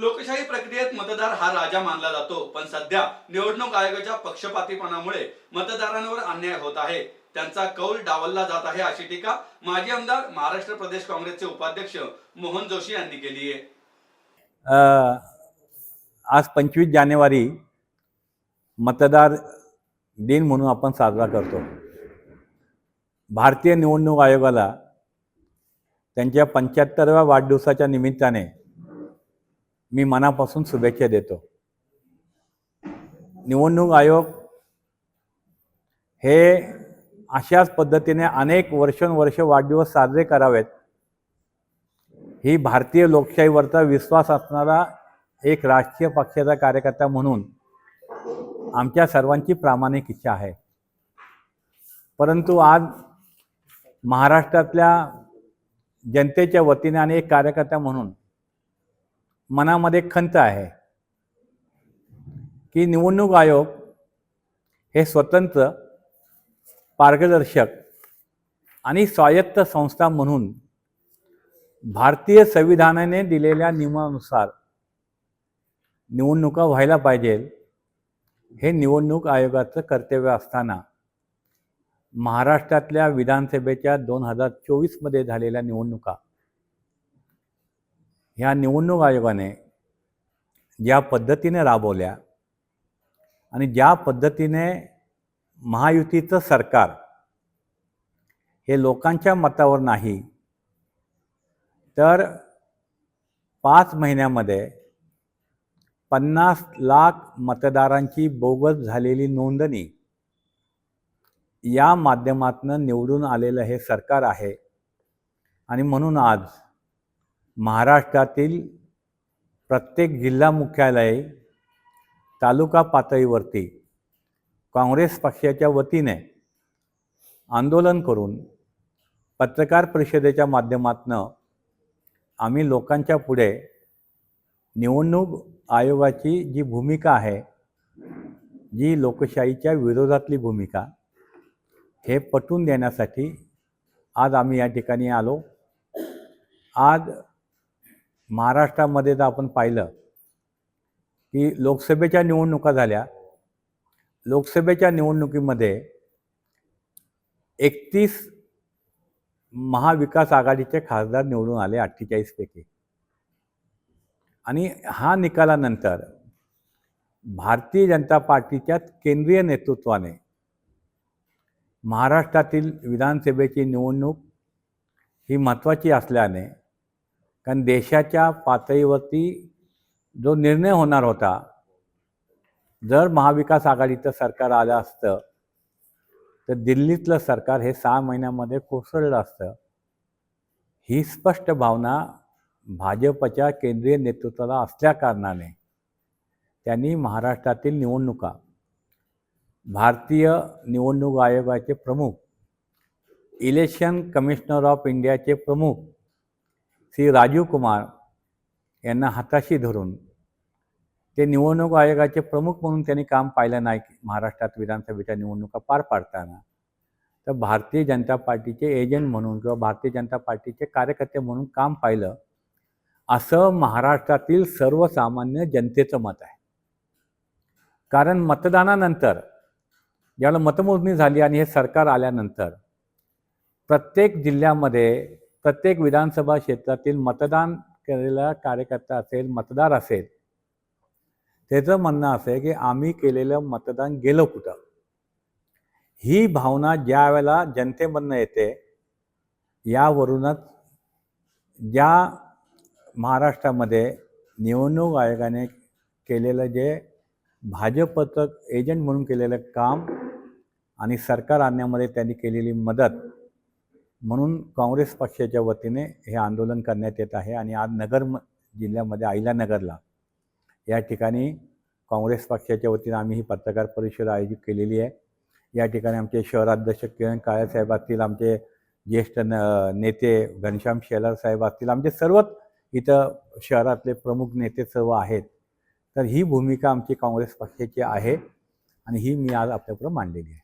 लोकशाही प्रक्रियेत मतदार हा राजा मानला जातो, पण सध्या निवडणूक आयोगाच्या पक्षपातीपणामुळे मतदारांवर अन्याय होत आहे. त्यांचा कौल डावलला जात आहे, अशी टीका माजी आमदार महाराष्ट्र प्रदेश काँग्रेसचे उपाध्यक्ष मोहन जोशी यांनी केली आहे. आज 25 जानेवारी मतदार दिन म्हणून आपण साजरा करतो. भारतीय निवडणूक आयोगाला त्यांच्या 75व्या वाढदिवसाच्या निमित्ताने मी मनापासून शुभेच्छा देतो. निवडणूक आयोग हे अशाच पद्धतीने अनेक वर्षानुवर्ष वाढदिवस साजरे करावेत, ही भारतीय लोकशाहीवरचा विश्वास असणारा एक राजकीय पक्षाचा कार्यकर्ता म्हणून आमच्या सर्वांची प्रामाणिक इच्छा आहे. परंतु आज महाराष्ट्रातल्या जनतेच्या वतीने आणि एक कार्यकर्ता म्हणून मनामध्ये खंत आहे की निवडणूक आयोग हे स्वतंत्र, पारदर्शक आणि स्वायत्त संस्था म्हणून भारतीय संविधानाने दिलेल्या नियमानुसार निवडणुका व्हायला पाहिजे, हे निवडणूक आयोगाचं कर्तव्य असताना महाराष्ट्रातल्या विधानसभेच्या 2024मध्ये झालेल्या निवडणुका, ह्या निवडणूक आयोगाने ज्या पद्धतीने राबवल्या आणि ज्या पद्धतीने महायुतीचं सरकार हे लोकांच्या मतावर नाही तर 5 महिन्यामध्ये 50 लाख मतदारांची बोगस झालेली नोंदणी या माध्यमातून निवडून आलेलं हे सरकार आहे. आणि म्हणून आज महाराष्ट्रातील प्रत्येक जिल्हा मुख्यालय, तालुका पातळीवरती काँग्रेस पक्षाच्या वतीने आंदोलन करून पत्रकार परिषदेच्या माध्यमातून आम्ही लोकांच्या पुढे निवडणूक आयोगाची जी भूमिका आहे, जी लोकशाहीच्या विरोधातली भूमिका, हे पटवून देण्यासाठी आज आम्ही या ठिकाणी आलो. आज महाराष्ट्रामध्ये जर आपण पाहिलं की लोकसभेच्या निवडणुका झाल्या, लोकसभेच्या निवडणुकीमध्ये 31 महाविकास आघाडीचे खासदार निवडून आले 48 पैकी. आणि हा निकालानंतर भारतीय जनता पार्टीच्या केंद्रीय नेतृत्वाने महाराष्ट्रातील विधानसभेची निवडणूक ही महत्त्वाची असल्याने, कारण देशाच्या पातळीवरती जो निर्णय होणार होता, जर महाविकास आघाडीचं सरकार आलं असतं तर दिल्लीतलं सरकार हे 6 महिन्यामध्ये कोसळलं असतं, ही स्पष्ट भावना भाजपच्या केंद्रीय नेतृत्वाला असल्याकारणाने त्यांनी महाराष्ट्रातील निवडणुका, भारतीय निवडणूक आयोगाचे प्रमुख, इलेक्शन कमिशनर ऑफ इंडियाचे प्रमुख श्री राजीव कुमार यांना हाताशी धरून, ते निवडणूक आयोगाचे प्रमुख म्हणून त्यांनी काम पाहिलं नाही महाराष्ट्रात विधानसभेच्या निवडणुका पार पाडताना, तर भारतीय जनता पार्टीचे एजंट म्हणून किंवा भारतीय जनता पार्टीचे कार्यकर्ते म्हणून काम पाहिलं, असं महाराष्ट्रातील सर्वसामान्य जनतेचं मत आहे. कारण मतदानानंतर ज्याला मतमोजणी झाली आणि हे सरकार आल्यानंतर प्रत्येक जिल्ह्यामध्ये, प्रत्येक विधानसभा क्षेत्रातील मतदान केलेला कार्यकर्ता असेल, मतदार असेल, त्याचं म्हणणं असं आहे की आम्ही केलेलं मतदान गेलं कुठं. ही भावना ज्या वेळेला जनतेमधनं येते, यावरूनच ज्या महाराष्ट्रामध्ये निवडणूक आयोगाने केलेलं जे भाजपचं एजंट म्हणून केलेलं काम आणि सरकार आणण्यामध्ये त्यांनी केलेली मदत, म्हणून काँग्रेस पक्षाच्या वतीने हे आंदोलन करण्यात येत आहे. आणि आज नगर जिल्ह्यामध्ये अहिल्यानगरला या ठिकाणी काँग्रेस पक्षाच्या वतीने आम्ही ही पत्रकार परिषद आयोजित केलेली आहे. या ठिकाणी आमचे शहराध्यक्ष किरण काळेसाहेब असतील, आमचे ज्येष्ठ नेते घनश्याम शेलार साहेब असतील, आमचे सर्वच इथं शहरातले प्रमुख नेते सर्व आहेत. तर ही भूमिका आमची काँग्रेस पक्षाची आहे आणि ही मी आज आपल्यापुढे मांडलेली आहे.